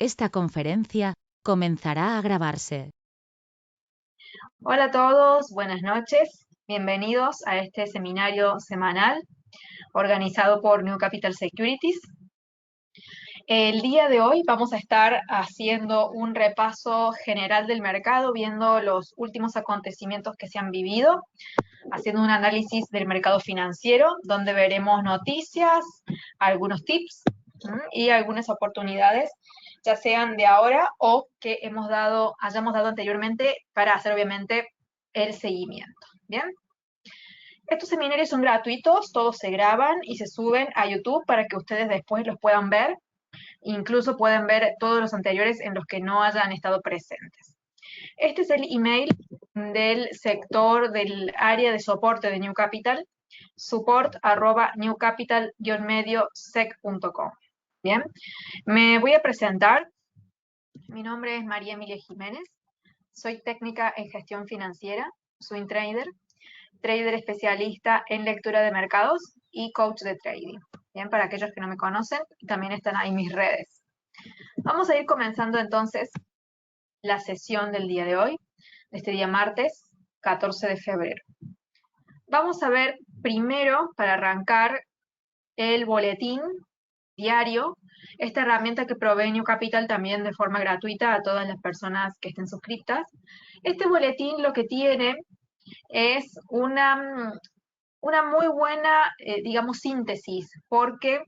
Esta conferencia comenzará a grabarse. Hola a todos, buenas noches. Bienvenidos a este seminario semanal organizado por New Capital Securities. El día de hoy vamos a estar haciendo un repaso general del mercado, viendo los últimos acontecimientos que se han vivido, haciendo un análisis del mercado financiero, donde veremos noticias, algunos tips y algunas oportunidades, ya sean de ahora o que hayamos dado anteriormente para hacer obviamente el seguimiento. ¿Bien? Estos seminarios son gratuitos, todos se graban y se suben a YouTube para que ustedes después los puedan ver. Incluso pueden ver todos los anteriores en los que no hayan estado presentes. Este es el email del sector del área de soporte de New Capital, support@newcapital-sec.com. Bien, me voy a presentar. Mi nombre es María Emilia Jiménez. Soy técnica en gestión financiera, swing trader especialista en lectura de mercados y coach de trading. Bien, para aquellos que no me conocen, también están ahí mis redes. Vamos a ir comenzando entonces la sesión del día de hoy, de este día martes 14 de febrero. Vamos a ver primero, para arrancar, el boletín diario, esta herramienta que provee New Capital también de forma gratuita a todas las personas que estén suscritas. Este boletín lo que tiene es una muy buena, digamos, síntesis, porque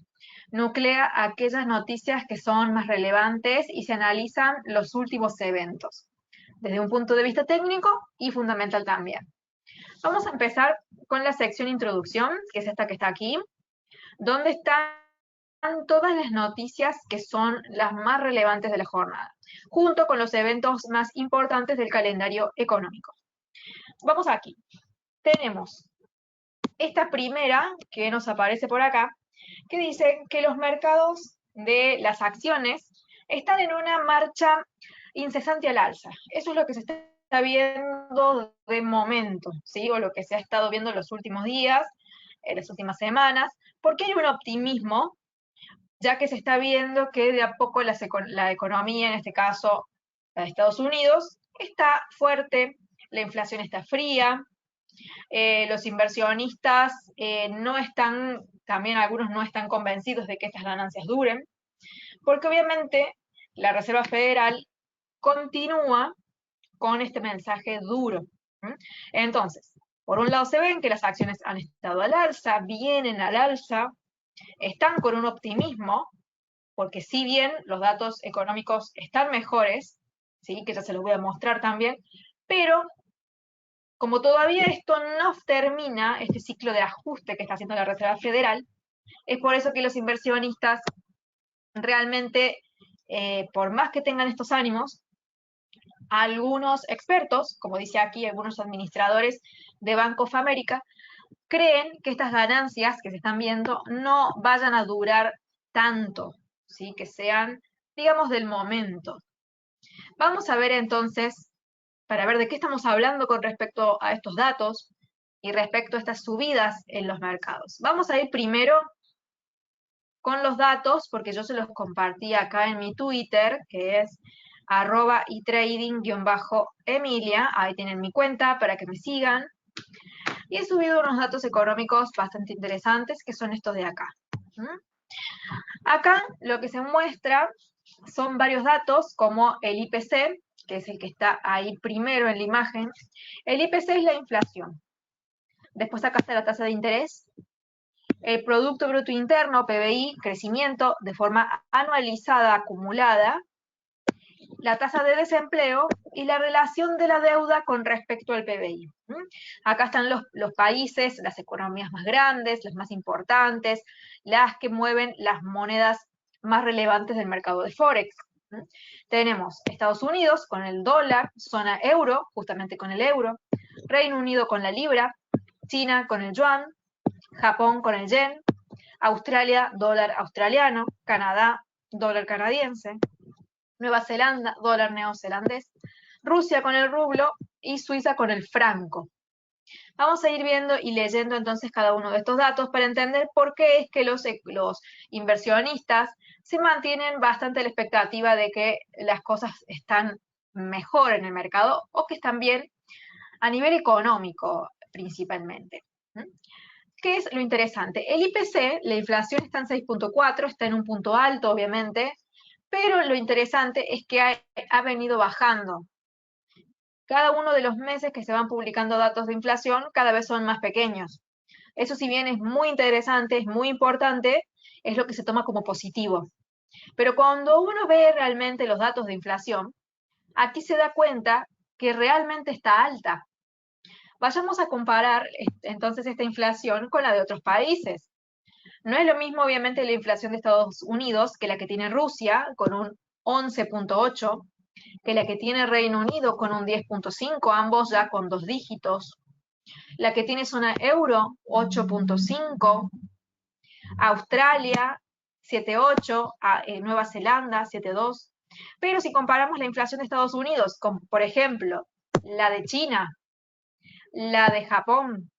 nuclea aquellas noticias que son más relevantes y se analizan los últimos eventos, desde un punto de vista técnico y fundamental también. Vamos a empezar con la sección introducción, que es esta que está aquí, donde están todas las noticias que son las más relevantes de la jornada, junto con los eventos más importantes del calendario económico. Vamos aquí. Tenemos esta primera que nos aparece por acá, que dice que los mercados de las acciones están en una marcha incesante al alza. Eso es lo que se está viendo de momento, ¿sí? O lo que se ha estado viendo en los últimos días, en las últimas semanas, porque hay un optimismo, ya que se está viendo que de a poco la economía, en este caso la de Estados Unidos, está fuerte, la inflación está fría, los inversionistas no están, también algunos no están convencidos de que estas ganancias duren, porque obviamente la Reserva Federal continúa con este mensaje duro. Entonces, por un lado se ven que las acciones han estado al alza, vienen al alza, están con un optimismo, porque si bien los datos económicos están mejores, ¿sí? Que ya se los voy a mostrar también, pero como todavía esto no termina, este ciclo de ajuste que está haciendo la Reserva Federal, es por eso que los inversionistas realmente, por más que tengan estos ánimos, algunos expertos, como dice aquí, algunos administradores de Bank of America, creen que estas ganancias que se están viendo no vayan a durar tanto, ¿sí? Que sean, digamos, del momento. Vamos a ver entonces, para ver de qué estamos hablando con respecto a estos datos y respecto a estas subidas en los mercados. Vamos a ir primero con los datos, porque yo se los compartí acá en mi Twitter, que es @itrading_emilia, ahí tienen mi cuenta para que me sigan, y he subido unos datos económicos bastante interesantes, que son estos de acá. Acá lo que se muestra son varios datos, como el IPC, que es el que está ahí primero en la imagen. El IPC es la inflación. Después acá está la tasa de interés, el Producto Bruto Interno, PBI, crecimiento de forma anualizada acumulada, la tasa de desempleo y la relación de la deuda con respecto al PBI. Acá están los países, las economías más grandes, las más importantes, las que mueven las monedas más relevantes del mercado de Forex. Tenemos Estados Unidos con el dólar, zona euro, justamente con el euro, Reino Unido con la libra, China con el yuan, Japón con el yen, Australia, dólar australiano, Canadá, dólar canadiense, Nueva Zelanda, dólar neozelandés, Rusia con el rublo y Suiza con el franco. Vamos a ir viendo y leyendo entonces cada uno de estos datos para entender por qué es que los inversionistas se mantienen bastante la expectativa de que las cosas están mejor en el mercado o que están bien a nivel económico principalmente. ¿Qué es lo interesante? El IPC, la inflación está en 6.4, está en un punto alto obviamente, pero lo interesante es que ha venido bajando. Cada uno de los meses que se van publicando datos de inflación cada vez son más pequeños. Eso, si bien es muy interesante, es muy importante, es lo que se toma como positivo. Pero cuando uno ve realmente los datos de inflación, aquí se da cuenta que realmente está alta. Vayamos a comparar entonces esta inflación con la de otros países. No es lo mismo, obviamente, la inflación de Estados Unidos que la que tiene Rusia, con un 11.8, que la que tiene Reino Unido con un 10.5, ambos ya con dos dígitos. La que tiene zona euro, 8.5. Australia, 7.8. Nueva Zelanda, 7.2. Pero si comparamos la inflación de Estados Unidos con, por ejemplo, la de China, la de Japón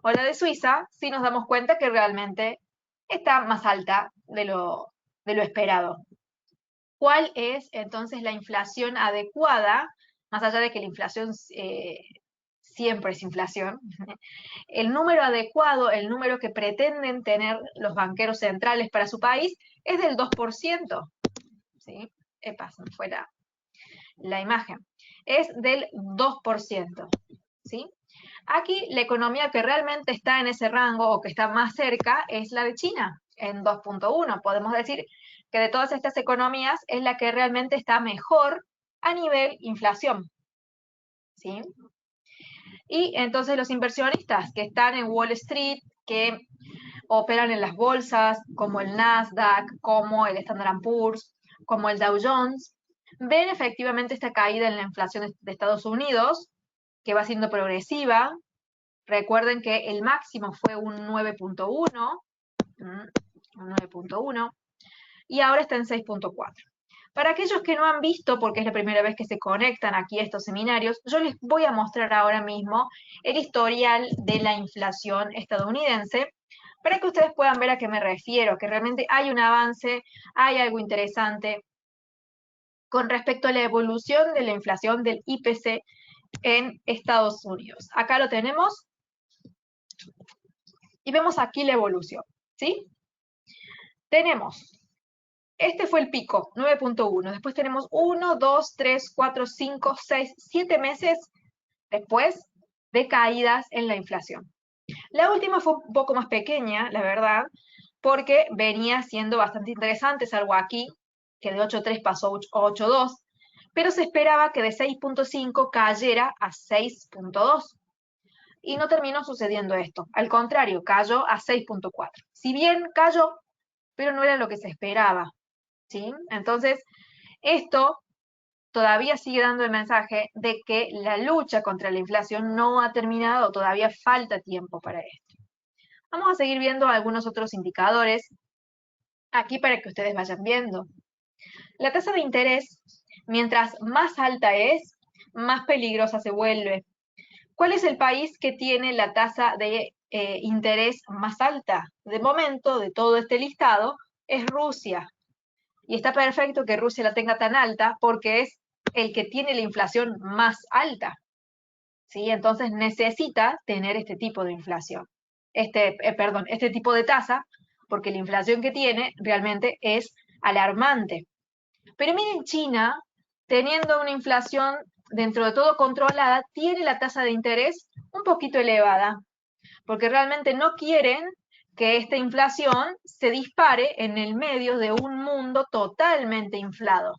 o la de Suiza, sí nos damos cuenta que realmente está más alta de lo esperado. ¿Cuál es entonces la inflación adecuada? Más allá de que la inflación siempre es inflación. El número adecuado, el número que pretenden tener los banqueros centrales para su país, es del 2%. ¿Sí? Epa, se me fue la imagen. Es del 2%. ¿Sí? Aquí la economía que realmente está en ese rango o que está más cerca es la de China, en 2.1. Podemos decir que de todas estas economías es la que realmente está mejor a nivel inflación. ¿Sí? Y entonces los inversionistas que están en Wall Street, que operan en las bolsas, como el Nasdaq, como el Standard Poor's, como el Dow Jones, ven efectivamente esta caída en la inflación de Estados Unidos, que va siendo progresiva. Recuerden que el máximo fue un 9.1, y ahora está en 6.4. Para aquellos que no han visto, porque es la primera vez que se conectan aquí a estos seminarios, yo les voy a mostrar ahora mismo el historial de la inflación estadounidense, para que ustedes puedan ver a qué me refiero, que realmente hay un avance, hay algo interesante con respecto a la evolución de la inflación del IPC en Estados Unidos. Acá lo tenemos y vemos aquí la evolución, ¿sí? Tenemos, este fue el pico, 9.1. Después tenemos 1, 2, 3, 4, 5, 6, 7 meses después de caídas en la inflación. La última fue un poco más pequeña, la verdad, porque venía siendo bastante interesante, salvo aquí, que de 8.3 pasó a 8.2, pero se esperaba que de 6.5 cayera a 6.2. Y no terminó sucediendo esto. Al contrario, cayó a 6.4. Si bien cayó, pero no era lo que se esperaba. ¿Sí? Entonces, esto todavía sigue dando el mensaje de que la lucha contra la inflación no ha terminado, todavía falta tiempo para esto. Vamos a seguir viendo algunos otros indicadores aquí para que ustedes vayan viendo. La tasa de interés, mientras más alta es, más peligrosa se vuelve. ¿Cuál es el país que tiene la tasa de interés más alta? De momento, de todo este listado, es Rusia. Y está perfecto que Rusia la tenga tan alta porque es el que tiene la inflación más alta. ¿Sí? Entonces necesita tener este tipo de inflación. Este tipo de tasa, porque la inflación que tiene realmente es alarmante. Pero miren, China, teniendo una inflación dentro de todo controlada, tiene la tasa de interés un poquito elevada, porque realmente no quieren que esta inflación se dispare en el medio de un mundo totalmente inflado.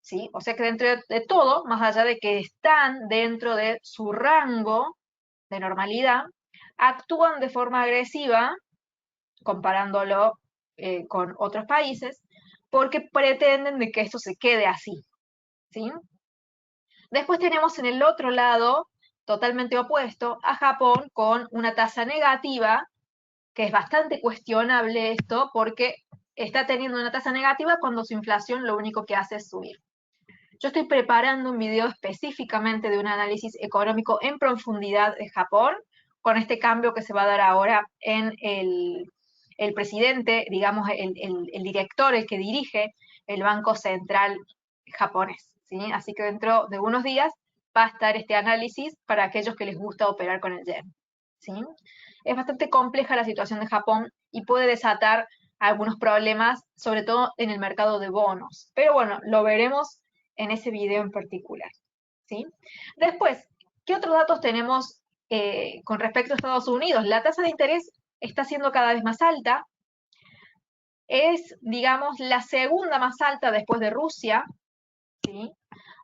¿Sí? O sea que dentro de todo, más allá de que están dentro de su rango de normalidad, actúan de forma agresiva, comparándolo con otros países, porque pretenden de que esto se quede así. ¿Sí? Después tenemos en el otro lado, totalmente opuesto, a Japón con una tasa negativa, que es bastante cuestionable esto, porque está teniendo una tasa negativa cuando su inflación lo único que hace es subir. Yo estoy preparando un video específicamente de un análisis económico en profundidad de Japón, con este cambio que se va a dar ahora en el presidente, digamos, el director, el que dirige el Banco Central japonés, ¿sí? Así que dentro de unos días va a estar este análisis para aquellos que les gusta operar con el yen, ¿sí? Es bastante compleja la situación de Japón y puede desatar algunos problemas, sobre todo en el mercado de bonos. Pero bueno, lo veremos en ese video en particular, ¿sí? Después, ¿qué otros datos tenemos con respecto a Estados Unidos? La tasa de interés está siendo cada vez más alta. Es, digamos, la segunda más alta después de Rusia, ¿sí?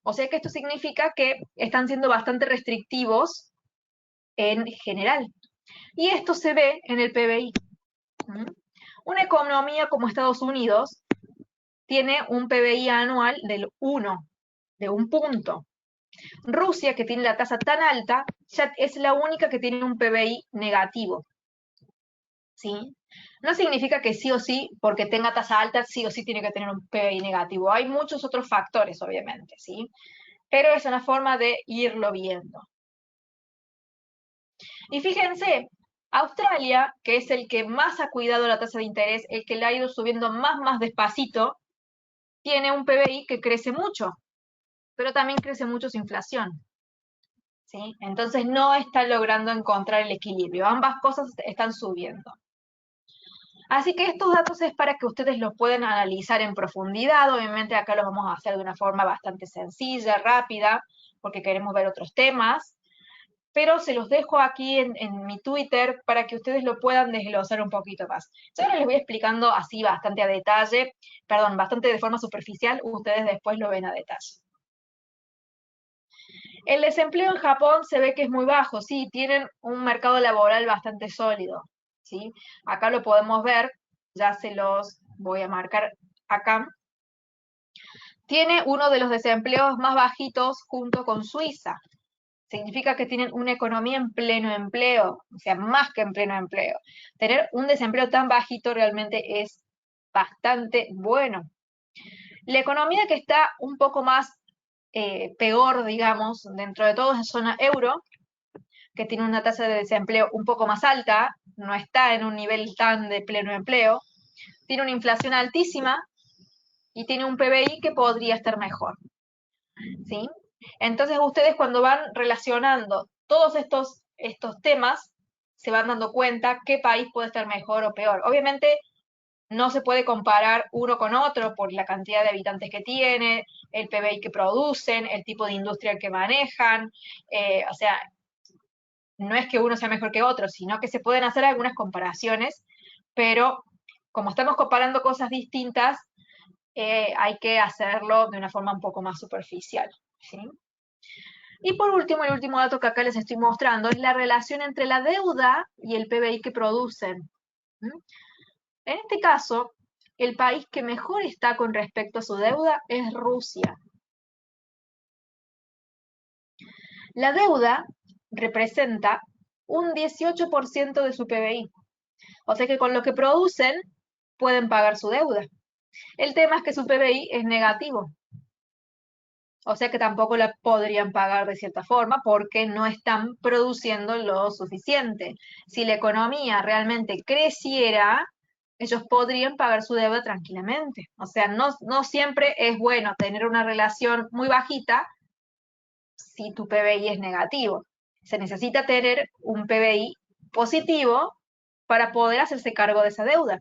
O sea que esto significa que están siendo bastante restrictivos en general. Y esto se ve en el PBI. Una economía como Estados Unidos tiene un PBI anual del 1, de un punto. Rusia, que tiene la tasa tan alta, ya es la única que tiene un PBI negativo, ¿sí? No significa que sí o sí, porque tenga tasa alta, sí o sí tiene que tener un PBI negativo. Hay muchos otros factores, obviamente, ¿sí? Pero es una forma de irlo viendo. Y fíjense, Australia, que es el que más ha cuidado la tasa de interés, el que le ha ido subiendo más despacito, tiene un PBI que crece mucho, pero también crece mucho su inflación, ¿sí? Entonces no está logrando encontrar el equilibrio. Ambas cosas están subiendo. Así que estos datos es para que ustedes los puedan analizar en profundidad. Obviamente acá lo vamos a hacer de una forma bastante sencilla, rápida, porque queremos ver otros temas. Pero se los dejo aquí en mi Twitter para que ustedes lo puedan desglosar un poquito más. Yo ahora les voy explicando así bastante a detalle, perdón, bastante de forma superficial, ustedes después lo ven a detalle. El desempleo en Japón se ve que es muy bajo, sí, tienen un mercado laboral bastante sólido, ¿sí? Acá lo podemos ver, ya se los voy a marcar acá. Tiene uno de los desempleos más bajitos junto con Suiza. Significa que tienen una economía en pleno empleo, o sea, más que en pleno empleo. Tener un desempleo tan bajito realmente es bastante bueno. La economía que está un poco más peor, digamos, dentro de todo es zona euro, que tiene una tasa de desempleo un poco más alta, no está en un nivel tan de pleno empleo, tiene una inflación altísima y tiene un PBI que podría estar mejor, ¿sí? Entonces ustedes cuando van relacionando todos estos temas, se van dando cuenta qué país puede estar mejor o peor. Obviamente no se puede comparar uno con otro por la cantidad de habitantes que tiene, el PBI que producen, el tipo de industria que manejan, o sea, no es que uno sea mejor que otro, sino que se pueden hacer algunas comparaciones, pero como estamos comparando cosas distintas, hay que hacerlo de una forma un poco más superficial, ¿sí? Y por último, el último dato que acá les estoy mostrando es la relación entre la deuda y el PBI que producen. En este caso, el país que mejor está con respecto a su deuda es Rusia. La deuda representa un 18% de su PBI. O sea que con lo que producen pueden pagar su deuda. El tema es que su PBI es negativo. O sea que tampoco la podrían pagar de cierta forma porque no están produciendo lo suficiente. Si la economía realmente creciera, ellos podrían pagar su deuda tranquilamente. O sea, no siempre es bueno tener una relación muy bajita si tu PBI es negativo. Se necesita tener un PBI positivo para poder hacerse cargo de esa deuda.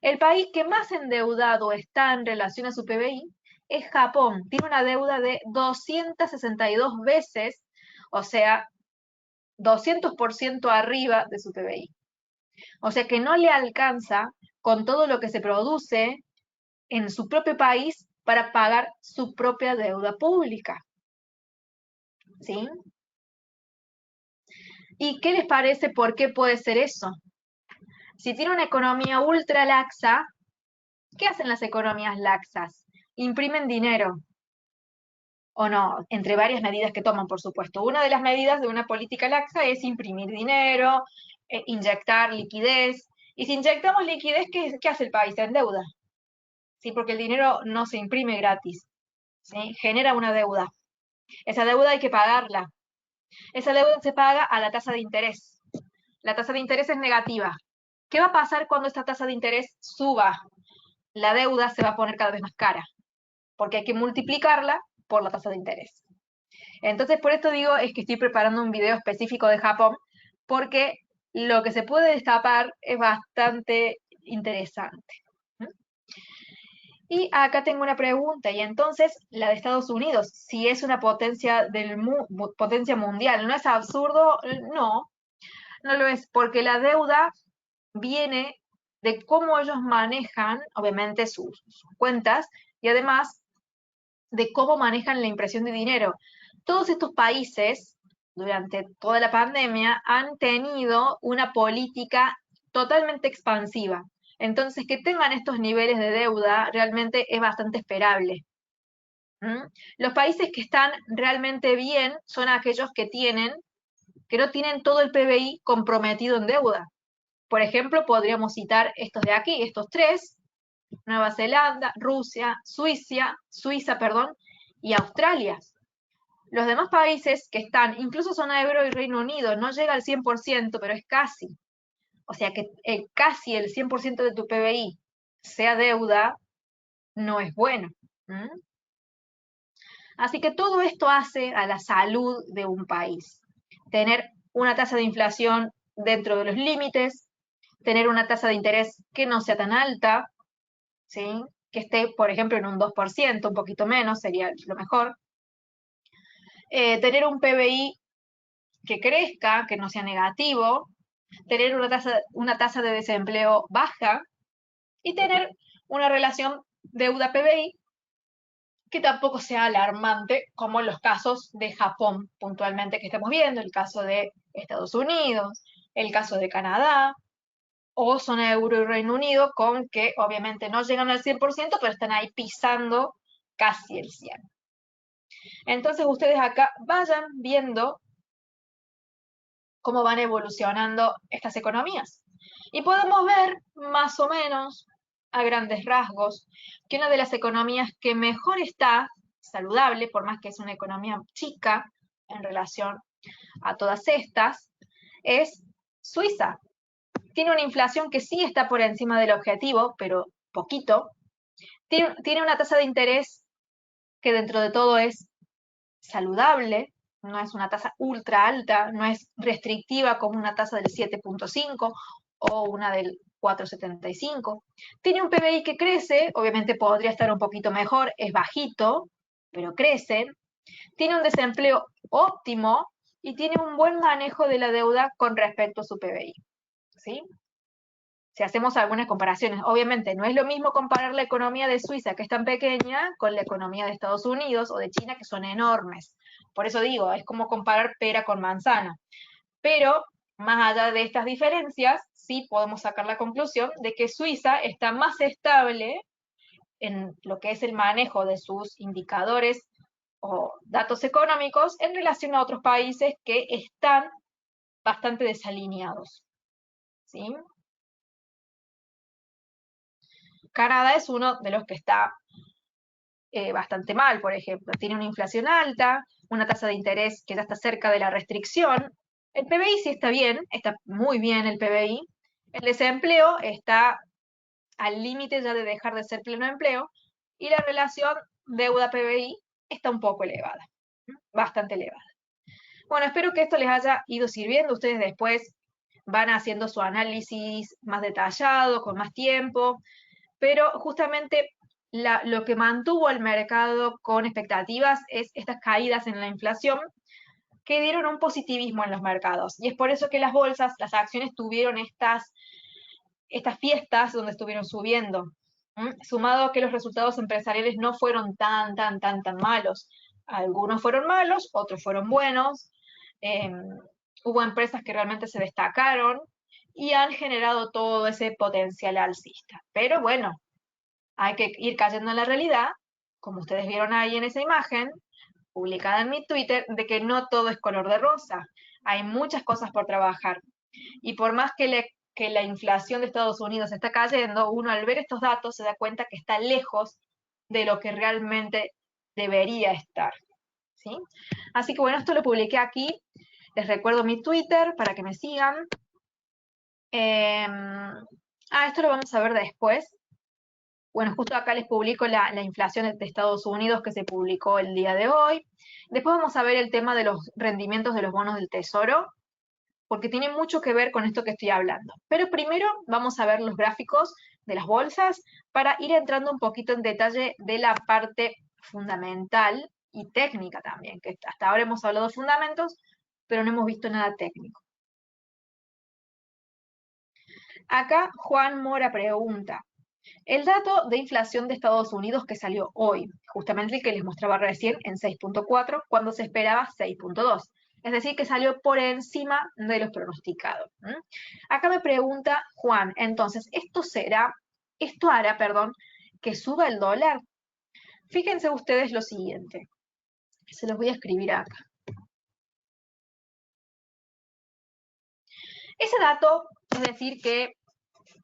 El país que más endeudado está en relación a su PBI es Japón. Tiene una deuda de 262 veces, o sea, 200% arriba de su PBI. O sea que no le alcanza con todo lo que se produce en su propio país para pagar su propia deuda pública. ¿Sí? ¿Y qué les parece por qué puede ser eso? Si tiene una economía ultra laxa, ¿qué hacen las economías laxas? Imprimen dinero. O no, entre varias medidas que toman, por supuesto. Una de las medidas de una política laxa es imprimir dinero, inyectar liquidez. Y si inyectamos liquidez, ¿qué hace el país? Se endeuda. ¿Sí? Porque el dinero no se imprime gratis. ¿Sí? Genera una deuda. Esa deuda hay que pagarla. Esa deuda se paga a la tasa de interés. La tasa de interés es negativa. ¿Qué va a pasar cuando esta tasa de interés suba? La deuda se va a poner cada vez más cara, porque hay que multiplicarla por la tasa de interés. Entonces, por esto digo, es que estoy preparando un video específico de Japón, porque lo que se puede destapar es bastante interesante. Y acá tengo una pregunta, y entonces la de Estados Unidos, si es una potencia, potencia mundial, ¿no es absurdo? No, no lo es, porque la deuda viene de cómo ellos manejan, obviamente, sus cuentas, y además de cómo manejan la impresión de dinero. Todos estos países, durante toda la pandemia, han tenido una política totalmente expansiva. Entonces, que tengan estos niveles de deuda realmente es bastante esperable. ¿Mm? Los países que están realmente bien son aquellos que no tienen todo el PBI comprometido en deuda. Por ejemplo, podríamos citar estos de aquí, estos tres: Nueva Zelanda, Rusia, Suiza, perdón, y Australia. Los demás países que están, incluso zona euro y Reino Unido, no llega al 100%, pero es casi. O sea que casi el 100% de tu PBI sea deuda, no es bueno. ¿Mm? Así que todo esto hace a la salud de un país. Tener una tasa de inflación dentro de los límites, tener una tasa de interés que no sea tan alta, ¿sí? Que esté, por ejemplo, en un 2%, un poquito menos, sería lo mejor. Tener un PBI que crezca, que no sea negativo, tener una tasa de desempleo baja y tener una relación deuda-PBI que tampoco sea alarmante, como en los casos de Japón puntualmente que estamos viendo, el caso de Estados Unidos, el caso de Canadá, o zona euro y Reino Unido, con que obviamente no llegan al 100%, pero están ahí pisando casi el 100%. Entonces ustedes acá vayan viendo cómo van evolucionando estas economías. Y podemos ver, más o menos, a grandes rasgos, que una de las economías que mejor está saludable, por más que es una economía chica en relación a todas estas, es Suiza. Tiene una inflación que sí está por encima del objetivo, pero poquito. Tiene una tasa de interés que dentro de todo es saludable, no es una tasa ultra alta, no es restrictiva como una tasa del 7.5 o una del 4.75. Tiene un PBI que crece, obviamente podría estar un poquito mejor, es bajito, pero crece. Tiene un desempleo óptimo y tiene un buen manejo de la deuda con respecto a su PBI. ¿Sí? Si hacemos algunas comparaciones, obviamente no es lo mismo comparar la economía de Suiza, que es tan pequeña, con la economía de Estados Unidos o de China, que son enormes. Por eso digo, es como comparar pera con manzana. Pero, más allá de estas diferencias, sí podemos sacar la conclusión de que Suiza está más estable en lo que es el manejo de sus indicadores o datos económicos en relación a otros países que están bastante desalineados. ¿Sí? Canadá es uno de los que está bastante mal, por ejemplo. Tiene una inflación alta, una tasa de interés que ya está cerca de la restricción. El PBI sí está bien, está muy bien el PBI. El desempleo está al límite ya de dejar de ser pleno empleo. Y la relación deuda-PBI está un poco elevada, bastante elevada. Bueno, espero que esto les haya ido sirviendo. Ustedes después van haciendo su análisis más detallado, con más tiempo, pero justamente lo que mantuvo el mercado con expectativas es estas caídas en la inflación que dieron un positivismo en los mercados. Y es por eso que las bolsas, las acciones tuvieron estas fiestas donde estuvieron subiendo. Sumado a que los resultados empresariales no fueron tan malos. Algunos fueron malos, otros fueron buenos. Hubo empresas que realmente se destacaron y han generado todo ese potencial alcista. Pero bueno, hay que ir cayendo en la realidad, como ustedes vieron ahí en esa imagen, publicada en mi Twitter, de que no todo es color de rosa. Hay muchas cosas por trabajar. Y por más que la inflación de Estados Unidos está cayendo, uno al ver estos datos se da cuenta que está lejos de lo que realmente debería estar. ¿Sí? Así que bueno, esto lo publiqué aquí. Les recuerdo mi Twitter para que me sigan. Esto lo vamos a ver después. Bueno, justo acá les publico la inflación de Estados Unidos que se publicó el día de hoy. Después vamos a ver el tema de los rendimientos de los bonos del Tesoro, porque tiene mucho que ver con esto que estoy hablando. Pero primero vamos a ver los gráficos de las bolsas para ir entrando un poquito en detalle de la parte fundamental y técnica también, que hasta ahora hemos hablado de fundamentos, pero no hemos visto nada técnico. Acá Juan Mora pregunta, el dato de inflación de Estados Unidos que salió hoy, justamente el que les mostraba recién en 6.4, cuando se esperaba 6.2. Es decir, que salió por encima de los pronosticados. Acá me pregunta Juan, entonces, ¿esto hará, que suba el dólar? Fíjense ustedes lo siguiente. Se los voy a escribir acá. Ese dato, es decir, que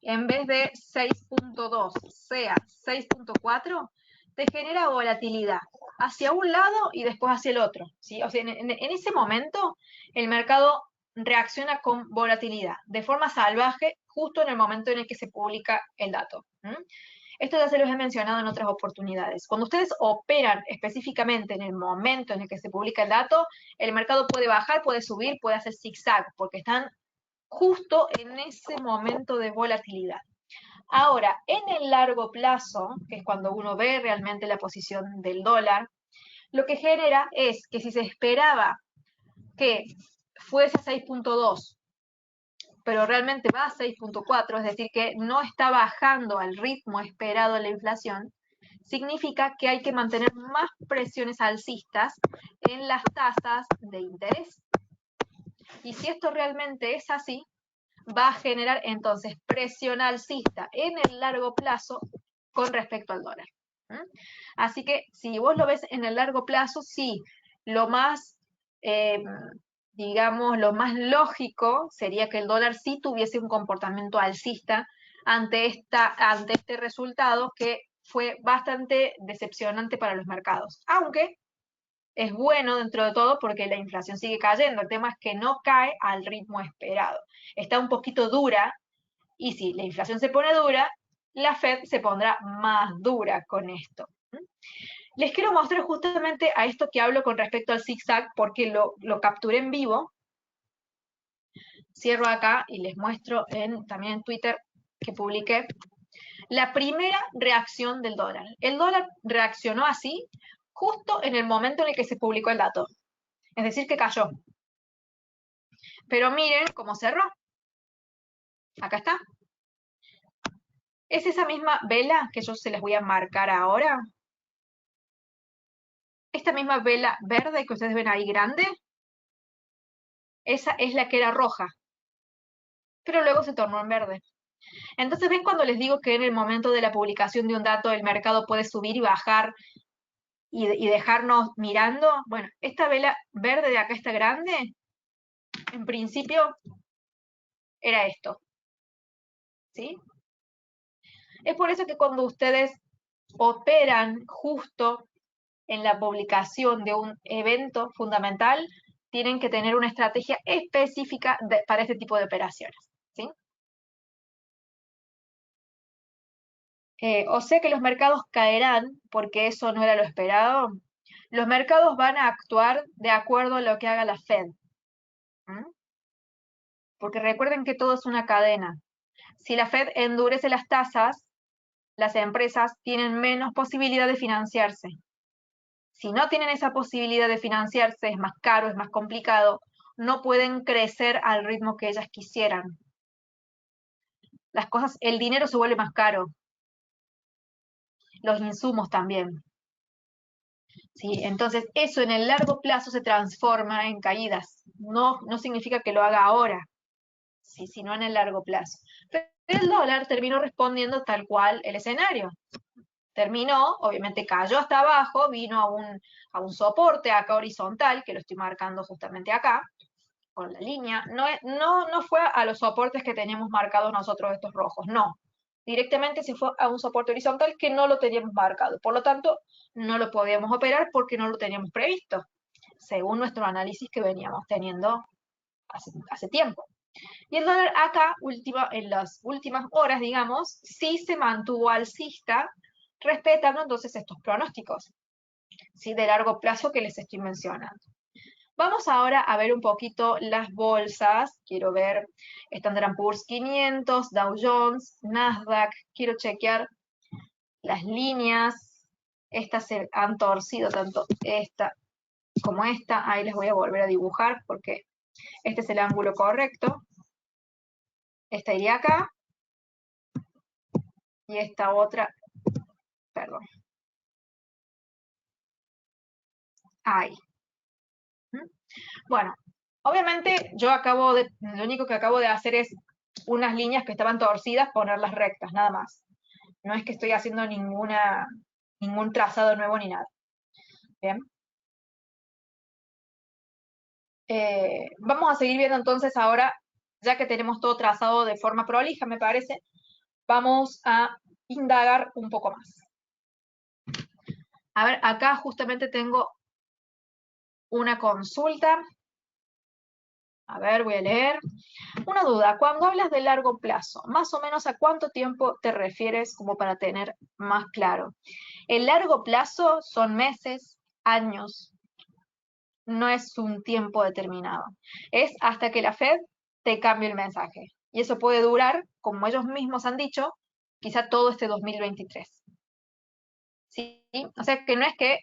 en vez de 6.2 sea 6.4, te genera volatilidad hacia un lado y después hacia el otro, ¿sí? O sea, en ese momento el mercado reacciona con volatilidad, de forma salvaje, justo en el momento en el que se publica el dato. Esto ya se los he mencionado en otras oportunidades. Cuando ustedes operan específicamente en el momento en el que se publica el dato, el mercado puede bajar, puede subir, puede hacer zigzag, porque están justo en ese momento de volatilidad. Ahora, en el largo plazo, que es cuando uno ve realmente la posición del dólar, lo que genera es que si se esperaba que fuese 6.2, pero realmente va a 6.4, es decir, que no está bajando al ritmo esperado de la inflación, significa que hay que mantener más presiones alcistas en las tasas de interés. Y si esto realmente es así, va a generar entonces presión alcista en el largo plazo con respecto al dólar. Así que si vos lo ves en el largo plazo, sí, lo más, digamos, lo más lógico sería que el dólar sí tuviese un comportamiento alcista ante este resultado que fue bastante decepcionante para los mercados. Aunque es bueno dentro de todo porque la inflación sigue cayendo. El tema es que no cae al ritmo esperado. Está un poquito dura y si la inflación se pone dura, la Fed se pondrá más dura con esto. Les quiero mostrar justamente a esto que hablo con respecto al zigzag porque lo capturé en vivo. Cierro acá y les muestro también en Twitter que publiqué la primera reacción del dólar. El dólar reaccionó así justo en el momento en el que se publicó el dato. Es decir, que cayó. Pero miren cómo cerró. Acá está. Es esa misma vela que yo se las voy a marcar ahora. Esta misma vela verde que ustedes ven ahí grande, esa es la que era roja. Pero luego se tornó en verde. Entonces, ¿ven cuando les digo que en el momento de la publicación de un dato el mercado puede subir y bajar y dejarnos mirando? Bueno, esta vela verde de acá, esta grande, en principio era esto. ¿Sí? Es por eso que cuando ustedes operan justo en la publicación de un evento fundamental, tienen que tener una estrategia específica para este tipo de operaciones. ¿Sí? O sea que los mercados caerán porque eso no era lo esperado. Los mercados van a actuar de acuerdo a lo que haga la Fed. Porque recuerden que todo es una cadena. Si la Fed endurece las tasas, las empresas tienen menos posibilidad de financiarse. Si no tienen esa posibilidad de financiarse, es más caro, es más complicado, no pueden crecer al ritmo que ellas quisieran. Las cosas, el dinero se vuelve más caro. Los insumos también. ¿Sí? Entonces, eso en el largo plazo se transforma en caídas. No significa que lo haga ahora, ¿sí? Sino en el largo plazo. Pero el dólar terminó respondiendo tal cual el escenario. Terminó, obviamente cayó hasta abajo, vino a un soporte acá horizontal, que lo estoy marcando justamente acá, con la línea. No fue a los soportes que teníamos marcados nosotros estos rojos, no. Directamente se fue a un soporte horizontal que no lo teníamos marcado. Por lo tanto, no lo podíamos operar porque no lo teníamos previsto, según nuestro análisis que veníamos teniendo hace tiempo. Y el dólar acá, en las últimas horas, digamos, sí se mantuvo alcista, respetando entonces estos pronósticos, ¿sí? De largo plazo que les estoy mencionando. Vamos ahora a ver un poquito las bolsas. Quiero ver Standard & Poor's 500, Dow Jones, Nasdaq. Quiero chequear las líneas. Estas se han torcido tanto esta como esta. Ahí les voy a volver a dibujar porque este es el ángulo correcto. Esta iría acá. Y esta otra, perdón. Ahí. Bueno, obviamente lo único que acabo de hacer es unas líneas que estaban torcidas, ponerlas rectas, nada más. No es que estoy haciendo ningún trazado nuevo ni nada. Bien. Vamos a seguir viendo entonces ahora, ya que tenemos todo trazado de forma prolija, me parece, vamos a indagar un poco más. A ver, acá justamente tengo una consulta. A ver, voy a leer. Una duda, cuando hablas de largo plazo, más o menos ¿a cuánto tiempo te refieres como para tener más claro? El largo plazo son meses, años, no es un tiempo determinado. Es hasta que la Fed te cambie el mensaje. Y eso puede durar, como ellos mismos han dicho, quizá todo este 2023. ¿Sí? O sea que no es que,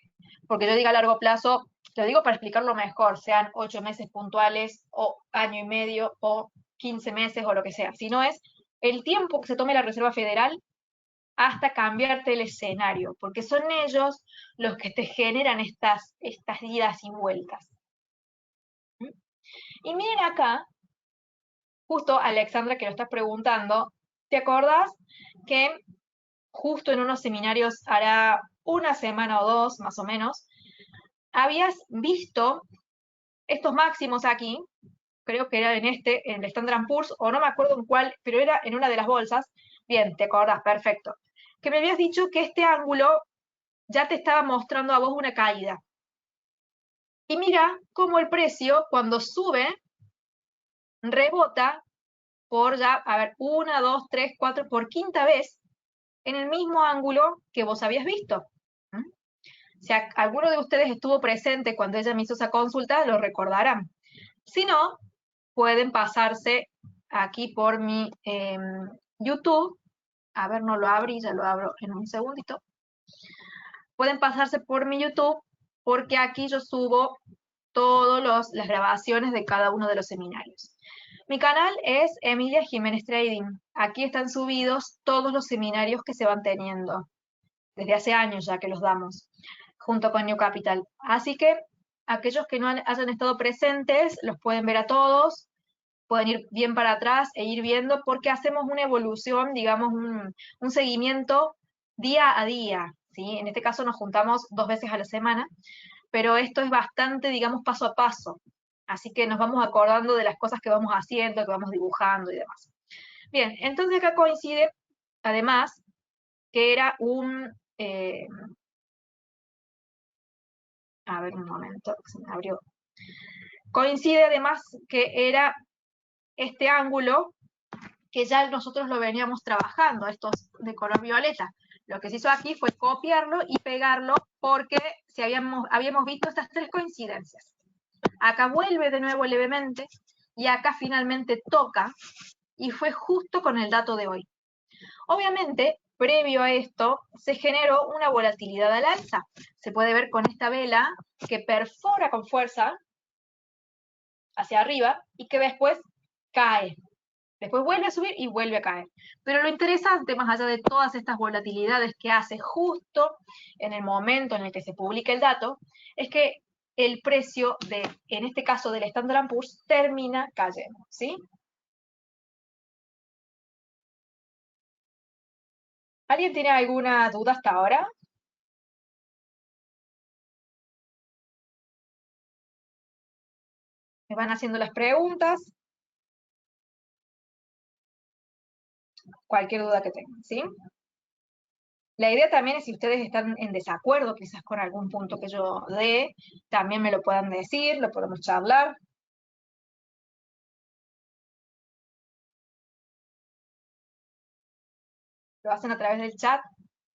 porque yo diga largo plazo, lo digo para explicarlo mejor, sean 8 meses puntuales, o año y medio, o 15 meses, o lo que sea, sino es el tiempo que se tome la Reserva Federal hasta cambiarte el escenario, porque son ellos los que te generan estas idas y vueltas. Y miren acá, justo Alexandra que lo estás preguntando, ¿te acordás que justo en unos seminarios hará una semana o dos, más o menos, habías visto estos máximos aquí? Creo que era en el Standard & Poor's, o no me acuerdo en cuál, pero era en una de las bolsas. Bien, te acordás, perfecto. Que me habías dicho que este ángulo ya te estaba mostrando a vos una caída. Y mira cómo el precio, cuando sube, rebota por ya, a ver, 1, 2, 3, 4, por quinta vez en el mismo ángulo que vos habías visto. Si alguno de ustedes estuvo presente cuando ella me hizo esa consulta, lo recordarán. Si no, pueden pasarse aquí por mi YouTube. A ver, no lo abro y ya lo abro en un segundito. Pueden pasarse por mi YouTube porque aquí yo subo todas las grabaciones de cada uno de los seminarios. Mi canal es Emilia Jiménez Trading. Aquí están subidos todos los seminarios que se van teniendo. Desde hace años ya que los damos, junto con New Capital. Así que aquellos que no hayan estado presentes, los pueden ver a todos, pueden ir bien para atrás e ir viendo porque hacemos una evolución, digamos, un seguimiento día a día. ¿Sí? En este caso nos juntamos 2 veces a la semana, pero esto es bastante, digamos, paso a paso. Así que nos vamos acordando de las cosas que vamos haciendo, que vamos dibujando y demás. Bien, entonces acá coincide, además, que era a ver un momento, se me abrió. Coincide además que era este ángulo que ya nosotros lo veníamos trabajando, estos de color violeta. Lo que se hizo aquí fue copiarlo y pegarlo porque habíamos visto estas 3 coincidencias. Acá vuelve de nuevo levemente y acá finalmente toca y fue justo con el dato de hoy. Obviamente, previo a esto, se generó una volatilidad al alza. Se puede ver con esta vela que perfora con fuerza hacia arriba y que después cae. Después vuelve a subir y vuelve a caer. Pero lo interesante, más allá de todas estas volatilidades que hace justo en el momento en el que se publica el dato, es que el precio en este caso del Standard & Poor's, termina cayendo, ¿sí? ¿Alguien tiene alguna duda hasta ahora? Me van haciendo las preguntas. Cualquier duda que tengan, ¿sí? La idea también es si ustedes están en desacuerdo quizás con algún punto que yo dé, también me lo puedan decir, lo podemos charlar. Lo hacen a través del chat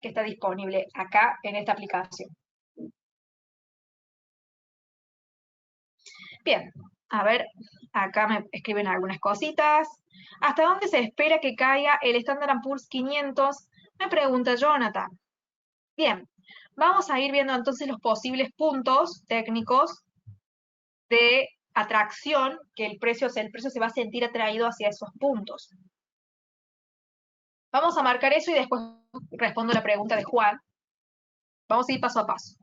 que está disponible acá en esta aplicación. Bien, a ver, acá me escriben algunas cositas. ¿Hasta dónde se espera que caiga el Standard & Poor's 500? Me pregunta Jonathan. Bien, vamos a ir viendo entonces los posibles puntos técnicos de atracción que el precio se va a sentir atraído hacia esos puntos. Vamos a marcar eso y después respondo la pregunta de Juan. Vamos a ir paso a paso.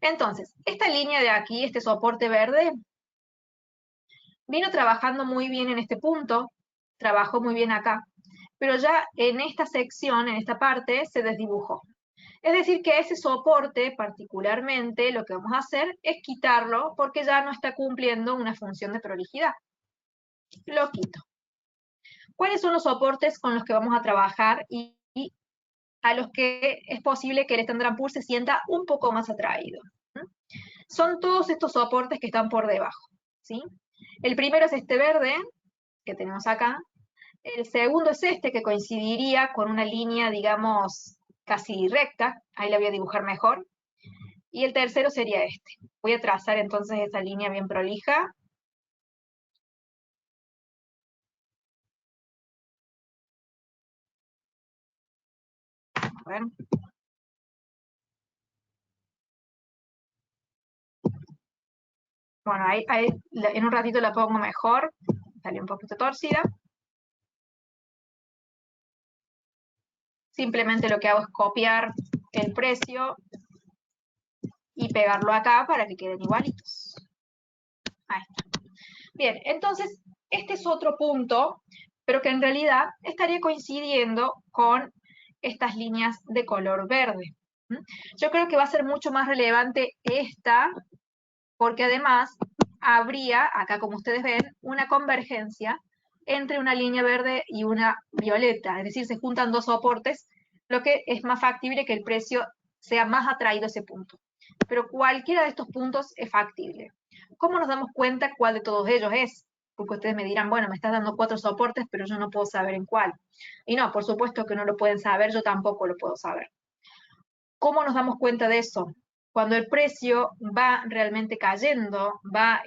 Entonces, esta línea de aquí, este soporte verde, vino trabajando muy bien en este punto, trabajó muy bien acá, pero ya en esta sección, en esta parte, se desdibujó. Es decir, que ese soporte particularmente lo que vamos a hacer es quitarlo porque ya no está cumpliendo una función de prolijidad. Lo quito. ¿Cuáles son los soportes con los que vamos a trabajar y a los que es posible que el Standard & Poor's se sienta un poco más atraído? Son todos estos soportes que están por debajo, ¿sí? El primero es este verde, que tenemos acá. El segundo es este, que coincidiría con una línea, digamos, casi recta. Ahí la voy a dibujar mejor. Y el tercero sería este. Voy a trazar entonces esa línea bien prolija. A ver. Bueno, ahí en un ratito la pongo mejor. Salió un poquito torcida. Simplemente lo que hago es copiar el precio y pegarlo acá para que queden igualitos. Ahí está. Bien, entonces, este es otro punto, pero que en realidad estaría coincidiendo con estas líneas de color verde. Yo creo que va a ser mucho más relevante esta, porque además habría, acá como ustedes ven, una convergencia entre una línea verde y una violeta, es decir, se juntan dos soportes, lo que es más factible que el precio sea más atraído a ese punto. Pero cualquiera de estos puntos es factible. ¿Cómo nos damos cuenta cuál de todos ellos es? Porque ustedes me dirán, bueno, me estás dando 4 soportes, pero yo no puedo saber en cuál. Y no, por supuesto que no lo pueden saber, yo tampoco lo puedo saber. ¿Cómo nos damos cuenta de eso? Cuando el precio va realmente cayendo, va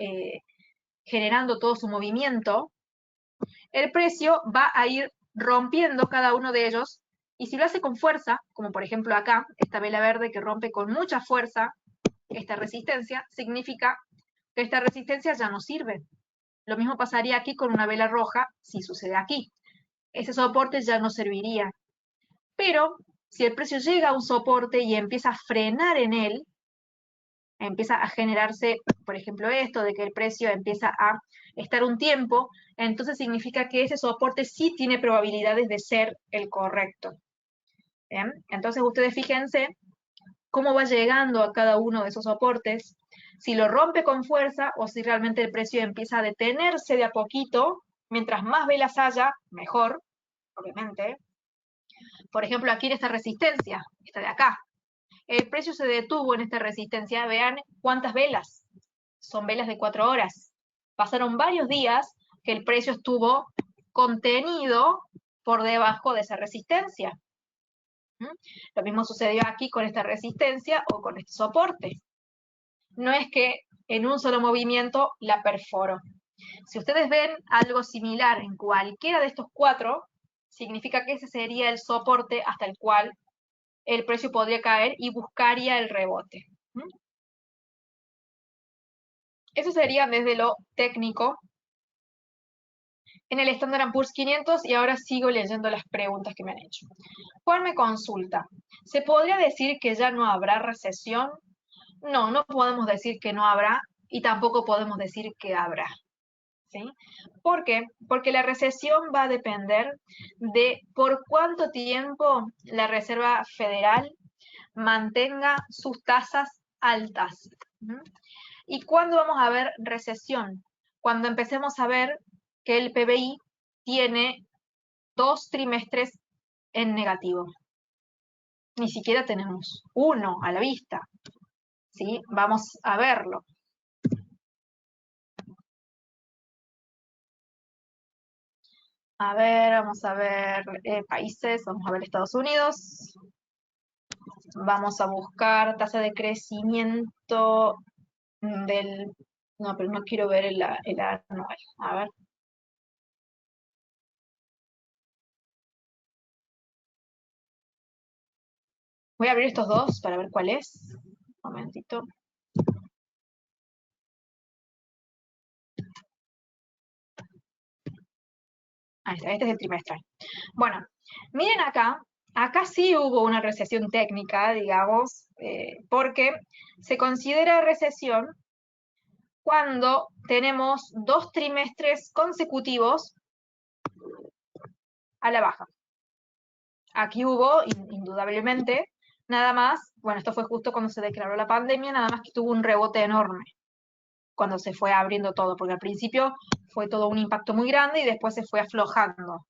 generando todo su movimiento, el precio va a ir rompiendo cada uno de ellos, y si lo hace con fuerza, como por ejemplo acá, esta vela verde que rompe con mucha fuerza esta resistencia, significa que esta resistencia ya no sirve. Lo mismo pasaría aquí con una vela roja si sucede aquí. Ese soporte ya no serviría. Pero si el precio llega a un soporte y empieza a frenar en él, empieza a generarse, por ejemplo, esto de que el precio empieza a estar un tiempo, entonces significa que ese soporte sí tiene probabilidades de ser el correcto. ¿Bien? Entonces ustedes fíjense cómo va llegando a cada uno de esos soportes, si lo rompe con fuerza o si realmente el precio empieza a detenerse de a poquito. Mientras más velas haya, mejor, obviamente. Por ejemplo, aquí en esta resistencia, esta de acá, el precio se detuvo en esta resistencia. Vean cuántas velas. Son velas de 4 horas. Pasaron varios días que el precio estuvo contenido por debajo de esa resistencia. Lo mismo sucedió aquí con esta resistencia o con este soporte. No es que en un solo movimiento la perforo. Si ustedes ven algo similar en cualquiera de estos 4, significa que ese sería el soporte hasta el cual el precio podría caer y buscaría el rebote. Eso sería desde lo técnico en el Standard & Poor's 500, y ahora sigo leyendo las preguntas que me han hecho. Juan me consulta, ¿se podría decir que ya no habrá recesión? No, no podemos decir que no habrá y tampoco podemos decir que habrá. ¿Sí? ¿Por qué? Porque la recesión va a depender de por cuánto tiempo la Reserva Federal mantenga sus tasas altas. ¿Y cuándo vamos a ver recesión? Cuando empecemos a ver que el PBI tiene 2 trimestres en negativo. Ni siquiera tenemos uno a la vista. ¿Sí? Vamos a verlo. A ver, vamos a ver países, vamos a ver Estados Unidos. Vamos a buscar tasa de crecimiento del... No, pero no quiero ver el anual. A ver. Voy a abrir estos dos para ver cuál es. Un momentito. Ahí está, este es el trimestral. Bueno, miren acá, acá sí hubo una recesión técnica, digamos, porque se considera recesión cuando tenemos 2 trimestres consecutivos a la baja. Aquí hubo, indudablemente, nada más, bueno, esto fue justo cuando se declaró la pandemia, nada más que tuvo un rebote enorme cuando se fue abriendo todo, porque al principio fue todo un impacto muy grande y después se fue aflojando.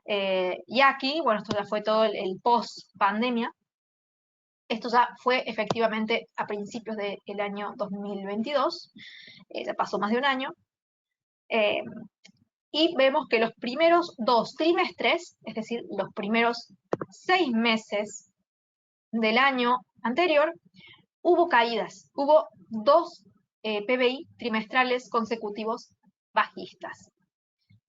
Y aquí, bueno, esto ya fue todo el post-pandemia. Esto ya fue efectivamente a principios del año 2022, ya pasó más de un año, eh, y vemos que los primeros 2 trimestres, es decir, los primeros 6 meses del año anterior, hubo caídas, hubo 2 PBI trimestrales consecutivos bajistas.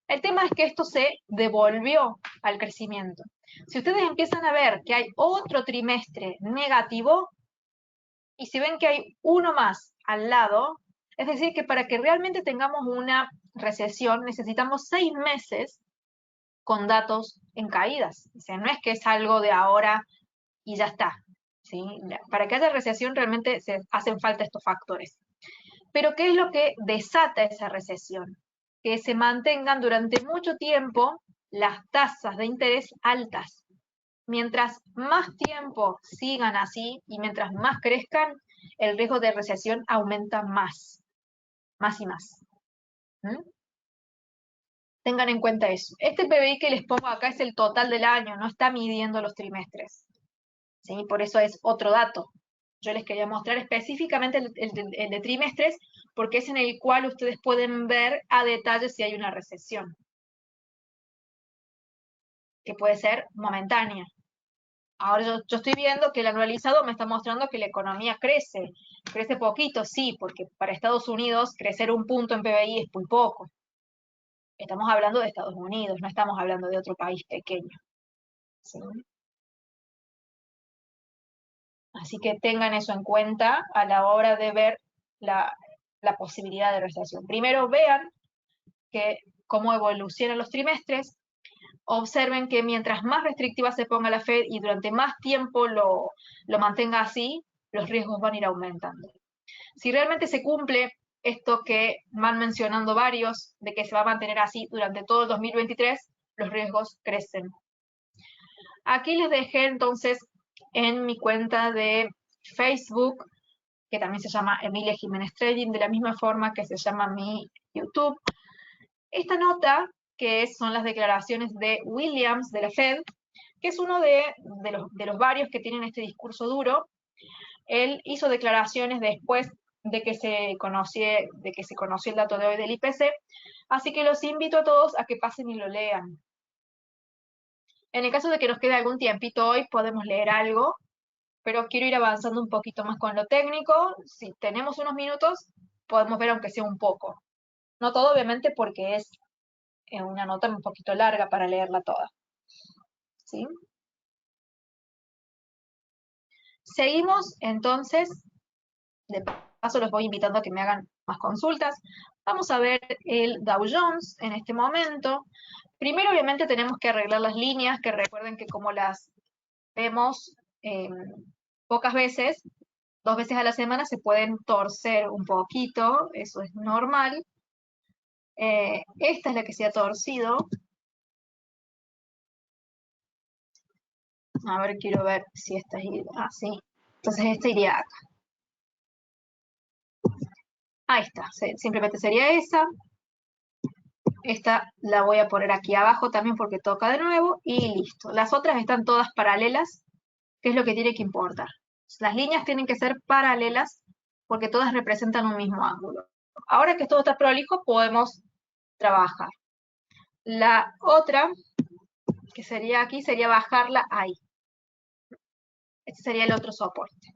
El tema es que esto se devolvió al crecimiento. Si ustedes empiezan a ver que hay otro trimestre negativo, y si ven que hay uno más al lado, es decir, que para que realmente tengamos una recesión necesitamos 6 meses con datos en caídas. O sea, no es que es algo de ahora y ya está. ¿Sí? Para que haya recesión realmente se hacen falta estos factores. Pero ¿qué es lo que desata esa recesión? Que se mantengan durante mucho tiempo las tasas de interés altas. Mientras más tiempo sigan así y mientras más crezcan, el riesgo de recesión aumenta más y más. ¿Mm? Tengan en cuenta eso. Este PBI que les pongo acá es el total del año, no está midiendo los trimestres. ¿Sí? Por eso es otro dato. Yo les quería mostrar específicamente el de trimestres, porque es en el cual ustedes pueden ver a detalle si hay una recesión, que puede ser momentánea. Ahora yo estoy viendo que el anualizado me está mostrando que la economía crece poquito, sí, porque para Estados Unidos crecer un punto en PBI es muy poco. Estamos hablando de Estados Unidos, no estamos hablando de otro país pequeño. ¿Sí? Así que tengan eso en cuenta a la hora de ver la, la posibilidad de recesión. Primero vean que cómo evolucionan los trimestres, observen que mientras más restrictiva se ponga la Fed y durante más tiempo lo mantenga así, los riesgos van a ir aumentando. Si realmente se cumple esto que van mencionando varios, de que se va a mantener así durante todo el 2023, los riesgos crecen. Aquí les dejé entonces en mi cuenta de Facebook, que también se llama Emilia Jiménez Trading, de la misma forma que se llama mi YouTube, esta nota, que son las declaraciones de Williams de la Fed, que es uno de los varios que tienen este discurso duro. Él hizo declaraciones después de que se conoció el dato de hoy del IPC, así que los invito a todos a que pasen y lo lean. En el caso de que nos quede algún tiempito hoy, podemos leer algo, pero quiero ir avanzando un poquito más con lo técnico. Si tenemos unos minutos, podemos ver aunque sea un poco. No todo, obviamente, porque es una nota un poquito larga para leerla toda. ¿Sí? Seguimos, entonces, de paso los voy invitando a que me hagan más consultas. Vamos a ver el Dow Jones en este momento. Primero, obviamente, tenemos que arreglar las líneas, que recuerden que como las vemos pocas veces, 2 veces a la semana se pueden torcer un poquito, eso es normal. Esta es la que se ha torcido. A ver, quiero ver si esta es así. Entonces esta iría acá. Ahí está, simplemente sería esa. Esta la voy a poner aquí abajo también porque toca de nuevo y listo. Las otras están todas paralelas, que es lo que tiene que importar. Las líneas tienen que ser paralelas porque todas representan un mismo ángulo. Ahora que todo está prolijo, podemos trabajar. La otra, que sería aquí, sería bajarla ahí. Este sería el otro soporte,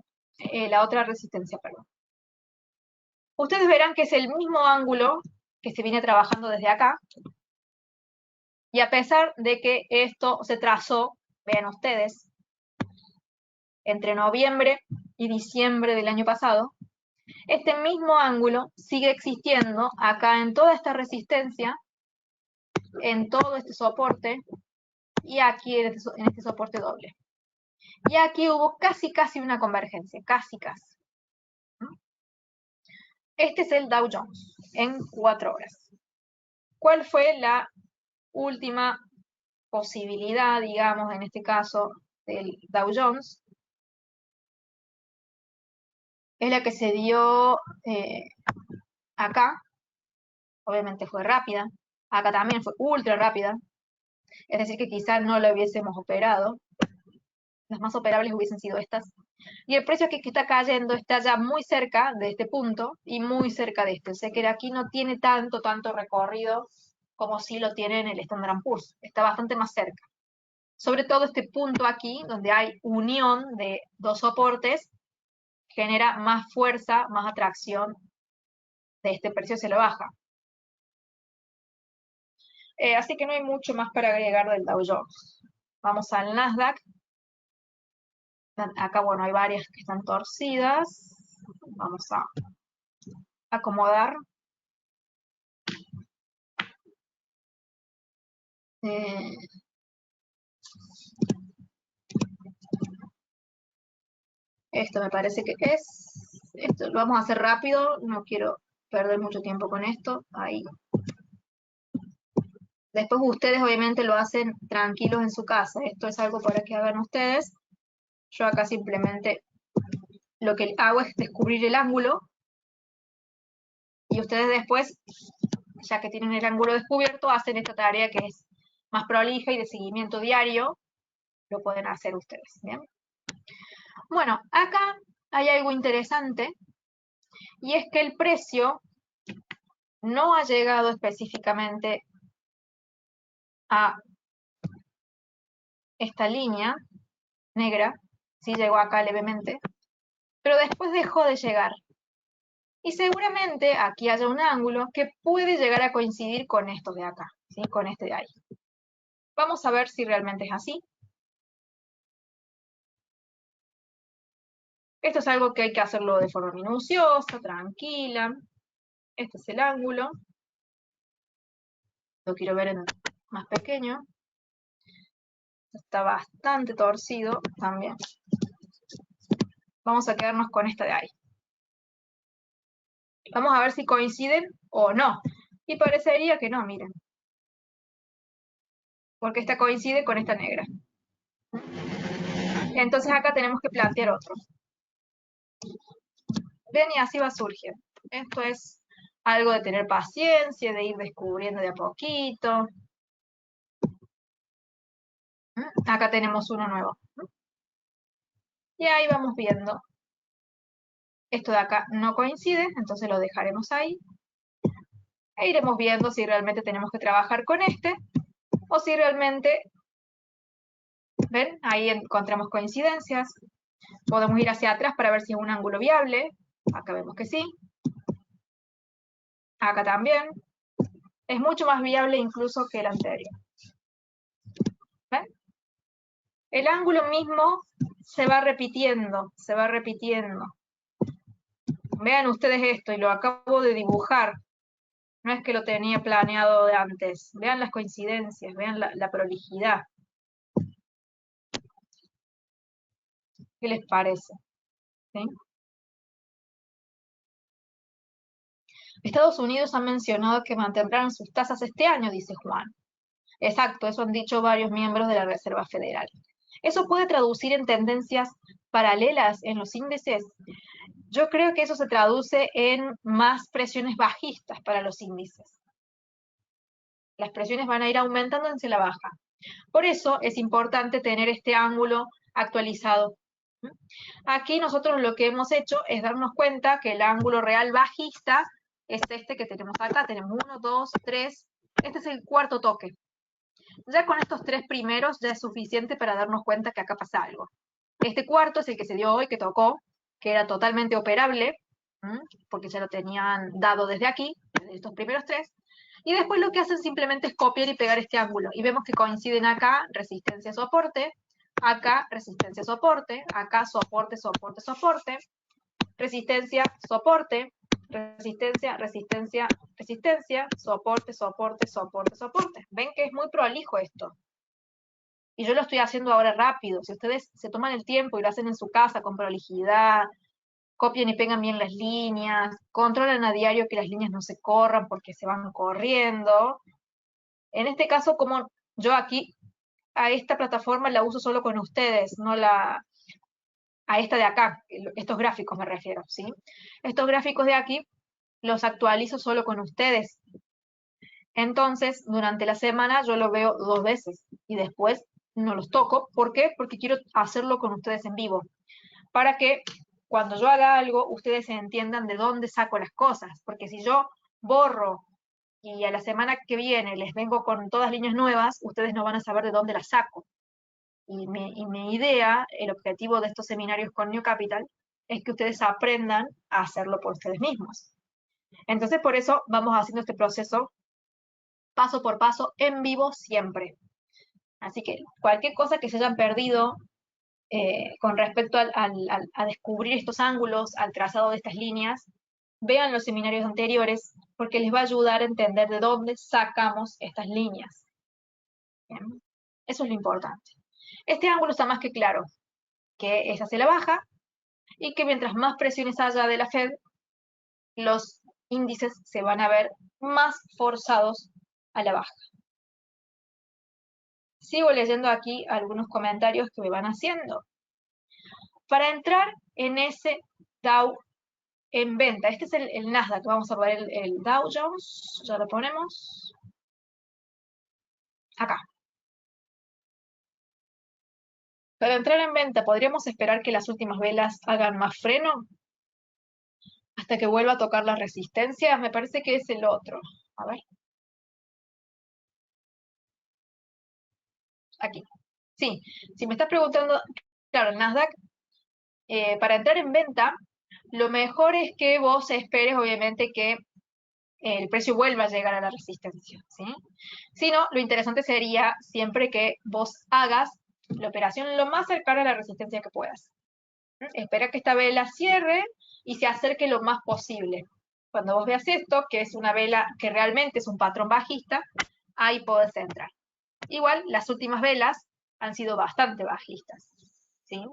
la otra resistencia, perdón. Ustedes verán que es el mismo ángulo que se viene trabajando desde acá. Y a pesar de que esto se trazó, vean ustedes, entre noviembre y diciembre del año pasado, este mismo ángulo sigue existiendo acá en toda esta resistencia, en todo este soporte, y aquí en este soporte doble. Y aquí hubo casi una convergencia, casi. Este es el Dow Jones en 4 horas. ¿Cuál fue la última posibilidad, digamos, en este caso, del Dow Jones? Es la que se dio acá. Obviamente fue rápida. Acá también fue ultra rápida. Es decir, que quizás no la hubiésemos operado. Las más operables hubiesen sido estas. Y el precio que está cayendo está ya muy cerca de este punto y muy cerca de este. O sea que aquí no tiene tanto recorrido como si lo tiene en el Standard & Poor's. Está bastante más cerca. Sobre todo este punto aquí, donde hay unión de dos soportes, genera más fuerza, más atracción de este precio se lo baja. Así que no hay mucho más para agregar del Dow Jones. Vamos al Nasdaq. Acá, bueno, hay varias que están torcidas. Vamos a acomodar. Esto me parece que es. Esto lo vamos a hacer rápido. No quiero perder mucho tiempo con esto. Ahí. Después ustedes obviamente lo hacen tranquilos en su casa. Esto es algo para que hagan ustedes. Yo acá simplemente lo que hago es descubrir el ángulo. Y ustedes después, ya que tienen el ángulo descubierto, hacen esta tarea que es más prolija y de seguimiento diario. Lo pueden hacer ustedes. ¿Bien? Bueno, acá hay algo interesante. Y es que el precio no ha llegado específicamente a esta línea negra, sí llegó acá levemente, pero después dejó de llegar. Y seguramente aquí haya un ángulo que puede llegar a coincidir con estos de acá, ¿sí? Con este de ahí. Vamos a ver si realmente es así. Esto es algo que hay que hacerlo de forma minuciosa, tranquila. Este es el ángulo. Lo quiero ver en más pequeño. Está bastante torcido también. Vamos a quedarnos con esta de ahí. Vamos a ver si coinciden o no. Y parecería que no, miren. Porque esta coincide con esta negra. Entonces acá tenemos que plantear otro. Ven, y así va a surgir. Esto es algo de tener paciencia, de ir descubriendo de a poquito. Acá tenemos uno nuevo. Y ahí vamos viendo. Esto de acá no coincide, entonces lo dejaremos ahí. E iremos viendo si realmente tenemos que trabajar con este, o si realmente, ¿ven? Ahí encontramos coincidencias. Podemos ir hacia atrás para ver si es un ángulo viable. Acá vemos que sí. Acá también. Es mucho más viable incluso que el anterior. ¿Ven? El ángulo mismo se va repitiendo, se va repitiendo. Vean ustedes esto, y lo acabo de dibujar. No es que lo tenía planeado de antes. Vean las coincidencias, vean la prolijidad. ¿Qué les parece? ¿Sí? Estados Unidos ha mencionado que mantendrán sus tasas este año, dice Juan. Exacto, eso han dicho varios miembros de la Reserva Federal. ¿Eso puede traducir en tendencias paralelas en los índices? Yo creo que eso se traduce en más presiones bajistas para los índices. Las presiones van a ir aumentando hacia la baja. Por eso es importante tener este ángulo actualizado. Aquí nosotros lo que hemos hecho es darnos cuenta que el ángulo real bajista es este que tenemos acá. Tenemos 1, 2, 3. Este es el cuarto toque. Ya con estos tres primeros ya es suficiente para darnos cuenta que acá pasa algo. Este cuarto es el que se dio hoy, que tocó, que era totalmente operable, porque ya lo tenían dado desde aquí, desde estos primeros tres. Y después lo que hacen simplemente es copiar y pegar este ángulo. Y vemos que coinciden acá resistencia-soporte, acá resistencia-soporte, acá soporte, soporte, soporte, resistencia, soporte, resistencia, resistencia, resistencia, soporte, soporte, soporte, soporte. Ven que es muy prolijo esto. Y yo lo estoy haciendo ahora rápido. Si ustedes se toman el tiempo y lo hacen en su casa con prolijidad, copian y pegan bien las líneas, controlan a diario que las líneas no se corran porque se van corriendo. En este caso, como yo aquí a esta plataforma la uso solo con ustedes, no a esta de acá, estos gráficos me refiero, ¿sí? Estos gráficos de aquí los actualizo solo con ustedes. Entonces, durante la semana yo lo veo 2 veces y después no los toco. ¿Por qué? Porque quiero hacerlo con ustedes en vivo. Para que cuando yo haga algo, ustedes entiendan de dónde saco las cosas. Porque si yo borro y a la semana que viene les vengo con todas líneas nuevas, ustedes no van a saber de dónde las saco. Y mi idea, el objetivo de estos seminarios con New Capital, es que ustedes aprendan a hacerlo por ustedes mismos. Entonces, por eso vamos haciendo este proceso paso por paso en vivo siempre. Así que cualquier cosa que se hayan perdido con respecto a descubrir estos ángulos, al trazado de estas líneas, vean los seminarios anteriores porque les va a ayudar a entender de dónde sacamos estas líneas. ¿Bien? Eso es lo importante. Este ángulo está más que claro, que es hacia la baja y que mientras más presiones haya de la Fed, los índices se van a ver más forzados a la baja. Sigo leyendo aquí algunos comentarios que me van haciendo. Para entrar en ese Dow en venta, este es el Nasdaq, vamos a ver el Dow Jones, ya lo ponemos acá. Para entrar en venta, ¿podríamos esperar que las últimas velas hagan más freno? Hasta que vuelva a tocar la resistencia, me parece que es el otro. A ver. Aquí. Sí, si me estás preguntando, claro, el Nasdaq, para entrar en venta, lo mejor es que vos esperes, obviamente, que el precio vuelva a llegar a la resistencia, ¿sí? Si no, lo interesante sería siempre que vos hagas la operación lo más cercana a la resistencia que puedas. Espera que esta vela cierre y se acerque lo más posible. Cuando vos veas esto, que es una vela que realmente es un patrón bajista, ahí podés entrar. Igual, las últimas velas han sido bastante bajistas, ¿sí?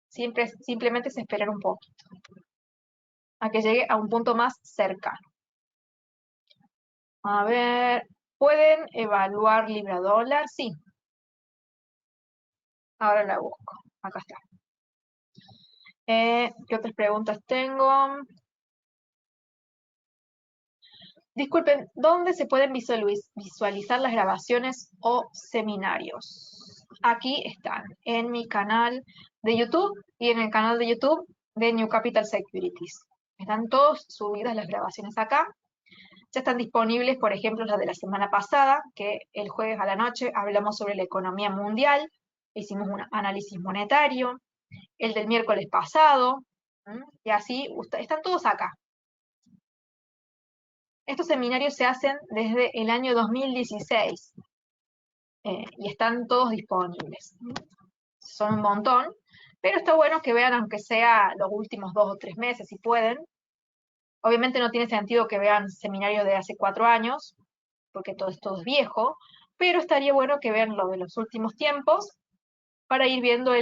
Simplemente es esperar un poquito a que llegue a un punto más cercano. A ver, ¿pueden evaluar libra dólar? Sí. Ahora la busco. Acá está. ¿Qué otras preguntas tengo? Disculpen, ¿dónde se pueden visualizar las grabaciones o seminarios? Aquí están, en mi canal de YouTube y en el canal de YouTube de New Capital Securities. Están todos subidas las grabaciones acá. Ya están disponibles, por ejemplo, las de la semana pasada, que el jueves a la noche hablamos sobre la economía mundial, hicimos un análisis monetario, el del miércoles pasado, y así están todos acá. Estos seminarios se hacen desde el año 2016 y están todos disponibles. Son un montón, pero está bueno que vean aunque sea los últimos 2 o 3 meses si pueden. Obviamente no tiene sentido que vean seminarios de hace 4 años, porque todo esto es viejo, pero estaría bueno que vean lo de los últimos tiempos para ir viendo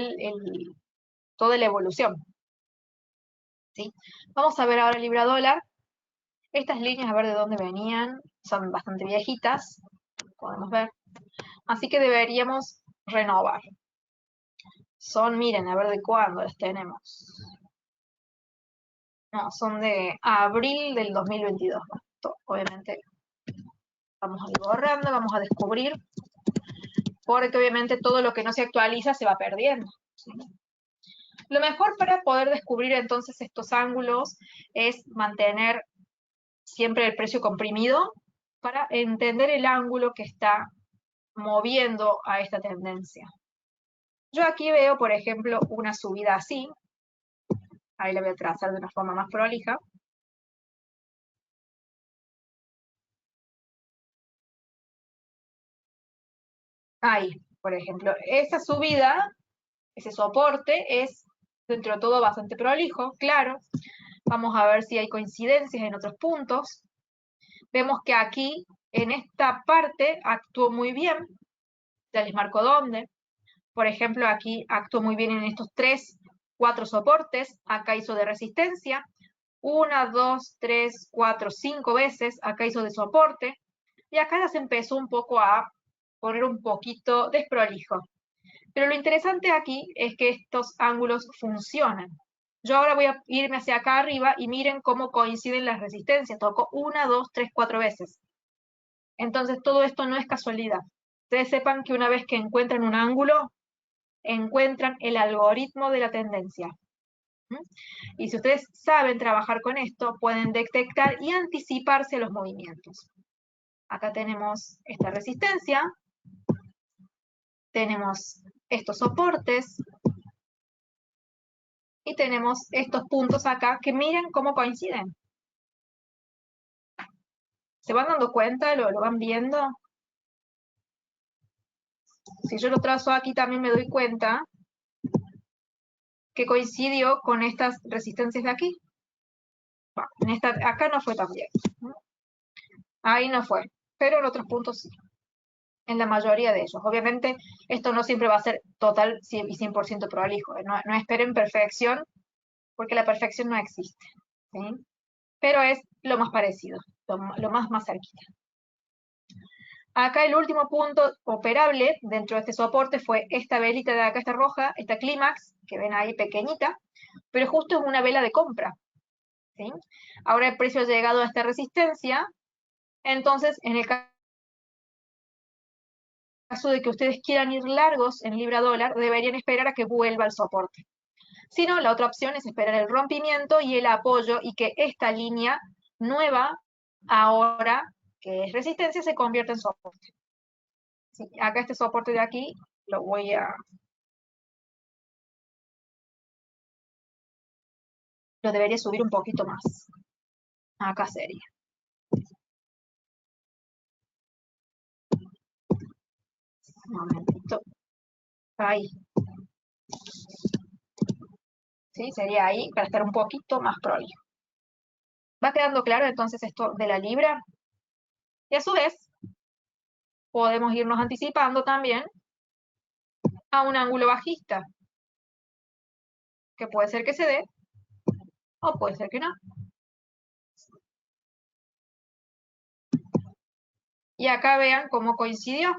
toda la evolución. ¿Sí? Vamos a ver ahora el libra dólar. Estas líneas, a ver de dónde venían, son bastante viejitas, podemos ver. Así que deberíamos renovar. Son, miren, a ver de cuándo las tenemos. No, son de abril del 2022. Obviamente vamos a ir borrando, vamos a descubrir, porque obviamente todo lo que no se actualiza se va perdiendo. ¿Sí? Lo mejor para poder descubrir entonces estos ángulos es mantener siempre el precio comprimido para entender el ángulo que está moviendo a esta tendencia. Yo aquí veo, por ejemplo, una subida así. Ahí la voy a trazar de una forma más prolija. Ahí, por ejemplo, esa subida, ese soporte es, dentro de todo, bastante prolijo, claro. Vamos a ver si hay coincidencias en otros puntos. Vemos que aquí, en esta parte, actuó muy bien. Ya les marco dónde. Por ejemplo, aquí actuó muy bien en estos 3, 4 soportes. Acá hizo de resistencia. 1, 2, 3, 4, 5 veces. Acá hizo de soporte. Y acá ya se empezó un poco a poner un poquito desprolijo. Pero lo interesante aquí es que estos ángulos funcionan. Yo ahora voy a irme hacia acá arriba y miren cómo coinciden las resistencias. Tocó 1, 2, 3, 4 veces. Entonces todo esto no es casualidad. Ustedes sepan que una vez que encuentran un ángulo, encuentran el algoritmo de la tendencia. Y si ustedes saben trabajar con esto, pueden detectar y anticiparse a los movimientos. Acá tenemos esta resistencia, tenemos estos soportes, y tenemos estos puntos acá que miren cómo coinciden. ¿Se van dando cuenta? ¿Lo van viendo? Si yo lo trazo aquí también me doy cuenta que coincidió con estas resistencias de aquí. Bueno, acá no fue tan bien. Ahí no fue, pero en otros puntos sí. En la mayoría de ellos. Obviamente, esto no siempre va a ser total y 100% prolijo. No esperen perfección, porque la perfección no existe. ¿Sí? Pero es lo más parecido, lo más cerquita. Acá el último punto operable dentro de este soporte fue esta velita de acá, esta roja, esta clímax, que ven ahí pequeñita, pero justo es una vela de compra. ¿Sí? Ahora el precio ha llegado a esta resistencia, entonces en el caso de que ustedes quieran ir largos en libra dólar, deberían esperar a que vuelva el soporte. Si no, la otra opción es esperar el rompimiento y el apoyo y que esta línea nueva, ahora que es resistencia, se convierta en soporte. ¿Sí? Acá este soporte de aquí lo voy a... lo debería subir un poquito más. Acá sería. Un momentito. Ahí. ¿Sí? Sería ahí para estar un poquito más prolijo. ¿Va quedando claro entonces esto de la libra? Y a su vez, podemos irnos anticipando también a un ángulo bajista, que puede ser que se dé, o puede ser que no. Y acá vean cómo coincidió.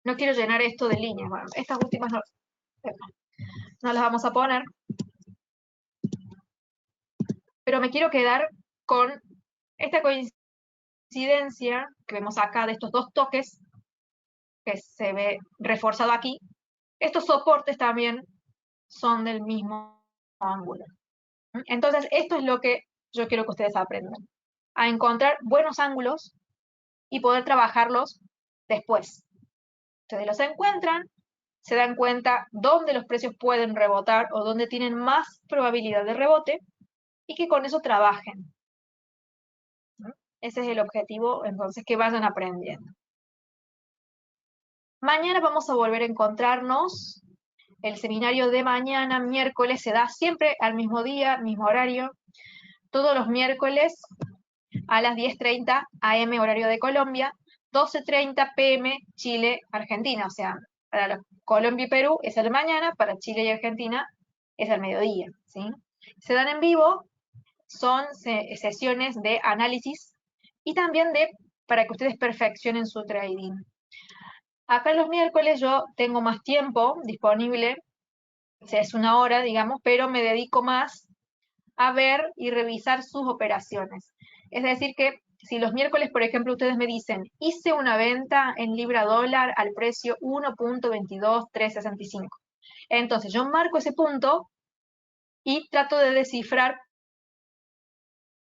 No quiero llenar esto de líneas. Bueno, estas últimas no las vamos a poner. Pero me quiero quedar con esta coincidencia que vemos acá de estos dos toques, que se ve reforzado aquí. Estos soportes también son del mismo ángulo. Entonces, esto es lo que yo quiero que ustedes aprendan. A encontrar buenos ángulos y poder trabajarlos después. Ustedes los encuentran, se dan cuenta dónde los precios pueden rebotar o dónde tienen más probabilidad de rebote y que con eso trabajen. Ese es el objetivo, entonces, que vayan aprendiendo. Mañana vamos a volver a encontrarnos. El seminario de mañana, miércoles, se da siempre al mismo día, mismo horario. Todos los miércoles a las 10:30 AM horario de Colombia, 12:30 PM Chile, Argentina. O sea, para Colombia y Perú es a la mañana, para Chile y Argentina es al mediodía. ¿Sí? Se dan en vivo, son sesiones de análisis y también para que ustedes perfeccionen su trading. Acá los miércoles yo tengo más tiempo disponible, o sea, es una hora, digamos, pero me dedico más a ver y revisar sus operaciones. Es decir que si los miércoles, por ejemplo, ustedes me dicen, hice una venta en libra dólar al precio 1.22365. Entonces yo marco ese punto y trato de descifrar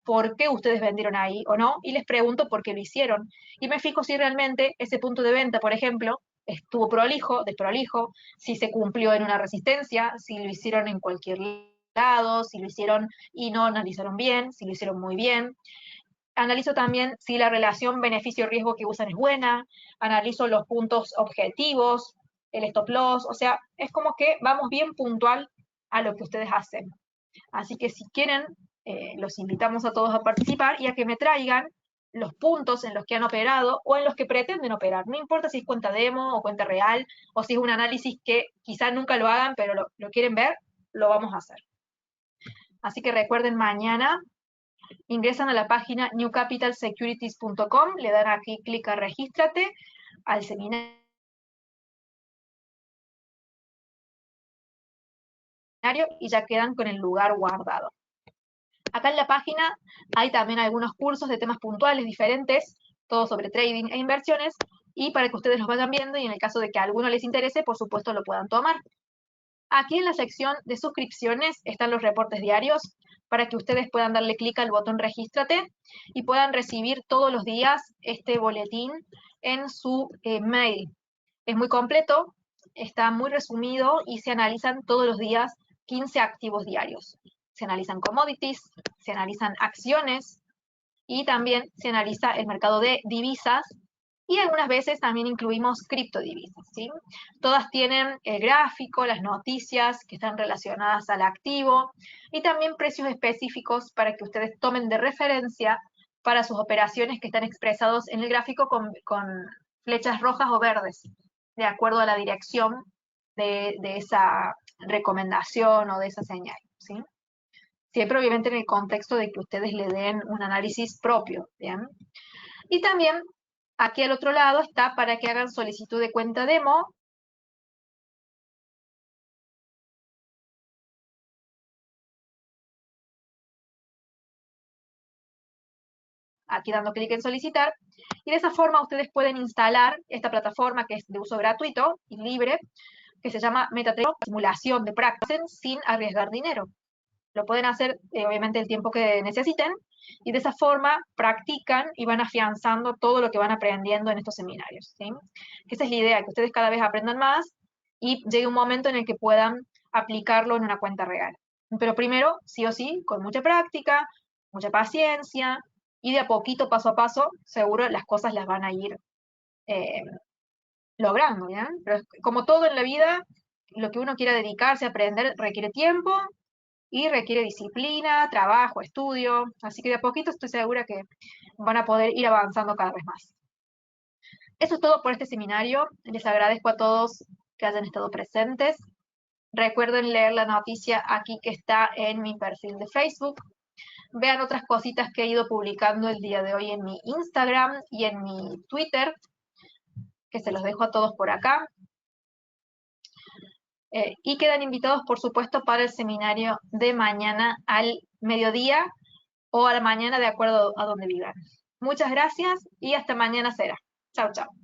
por qué ustedes vendieron ahí o no, y les pregunto por qué lo hicieron. Y me fijo si realmente ese punto de venta, por ejemplo, estuvo prolijo, desprolijo, si se cumplió en una resistencia, si lo hicieron en cualquier lado, si lo hicieron y no analizaron bien, si lo hicieron muy bien. Analizo también si la relación beneficio-riesgo que usan es buena, analizo los puntos objetivos, el stop loss, o sea, es como que vamos bien puntual a lo que ustedes hacen. Así que si quieren, los invitamos a todos a participar y a que me traigan los puntos en los que han operado o en los que pretenden operar. No importa si es cuenta demo o cuenta real, o si es un análisis que quizá nunca lo hagan, pero lo quieren ver, lo vamos a hacer. Así que recuerden, mañana ingresan a la página newcapitalsecurities.com, le dan aquí clic a regístrate al seminario y ya quedan con el lugar guardado. Acá en la página hay también algunos cursos de temas puntuales diferentes, todo sobre trading e inversiones, y para que ustedes los vayan viendo y en el caso de que a alguno les interese, por supuesto lo puedan tomar. Aquí en la sección de suscripciones están los reportes diarios para que ustedes puedan darle clic al botón regístrate y puedan recibir todos los días este boletín en su mail. Es muy completo, está muy resumido y se analizan todos los días 15 activos diarios. Se analizan commodities, se analizan acciones y también se analiza el mercado de divisas y algunas veces también incluimos criptodivisas, ¿sí? Todas tienen el gráfico, las noticias que están relacionadas al activo y también precios específicos para que ustedes tomen de referencia para sus operaciones que están expresados en el gráfico con flechas rojas o verdes, de acuerdo a la dirección de esa recomendación o de esa señal, ¿sí? Siempre obviamente en el contexto de que ustedes le den un análisis propio, ¿bien? Y también aquí al otro lado está para que hagan solicitud de cuenta demo. Aquí dando clic en solicitar. Y de esa forma ustedes pueden instalar esta plataforma que es de uso gratuito y libre, que se llama MetaTrader, simulación de práctica sin arriesgar dinero. Lo pueden hacer, obviamente, el tiempo que necesiten, y de esa forma practican y van afianzando todo lo que van aprendiendo en estos seminarios, ¿sí? Esa es la idea, que ustedes cada vez aprendan más y llegue un momento en el que puedan aplicarlo en una cuenta real. Pero primero, sí o sí, con mucha práctica, mucha paciencia, y de a poquito, paso a paso, seguro las cosas las van a ir logrando, ¿bien? Pero como todo en la vida, lo que uno quiera dedicarse a aprender requiere tiempo, y requiere disciplina, trabajo, estudio, así que de a poquito estoy segura que van a poder ir avanzando cada vez más. Eso es todo por este seminario. Les agradezco a todos que hayan estado presentes. Recuerden leer la noticia aquí que está en mi perfil de Facebook. Vean otras cositas que he ido publicando el día de hoy en mi Instagram y en mi Twitter, que se los dejo a todos por acá. Y quedan invitados, por supuesto, para el seminario de mañana al mediodía o a la mañana, de acuerdo a donde vivan. Muchas gracias y hasta mañana será. Chao, chao.